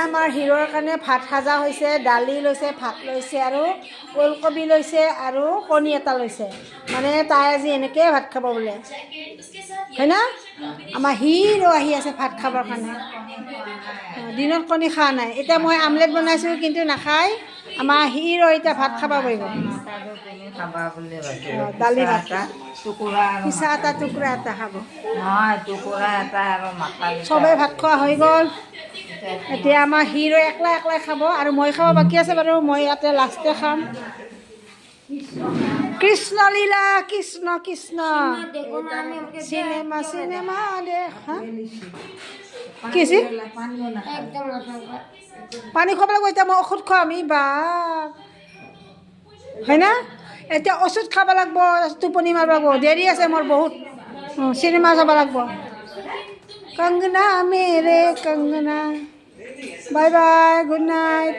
আমাৰ হিৰোৰ কাৰণে ভাত সাজা হৈছে, দালি লৈছে, ভাত লৈছে আৰু ওলকবি লৈছে আৰু কণী এটা লৈছে। মানে তাই আজি এনেকৈয়ে ভাত খাব বোলে, হয় না? আমাৰ হিৰো আহি আছে ভাত খাবৰ কাৰণে। দিনত কণী খোৱা নাই, এতিয়া মই আমলেট বনাইছোঁ কিন্তু নাখায়। আমাৰ হিৰো এতিয়া ভাত খাব পাৰিব। দালি ভাত, পিছা এটা টুকুৰা এটা খাব। চবেই ভাত খোৱা হৈ গ'ল। এতিয়া আমাৰ হিৰো একলা একলাই খাব আৰু মই খাব বাকী আছে বাৰু, মই ইয়াতে লাষ্টে খাম। কৃষ্ণ লীলা, কৃষ্ণ কৃষ্ণ, চিনেমা চিনেমা দেখা। কি হৈছে? পানী খুৱাব লাগিব, এতিয়া মই ঔষধ খুৱাম। বা হয় না? এতিয়া ঔষধ খাব লাগিব, টোপনি মাৰিব লাগিব, দেৰি আছে মোৰ বহুত। চিনেমা চাব লাগিব। কংগনা মেৰে Kangana, bye bye, good night.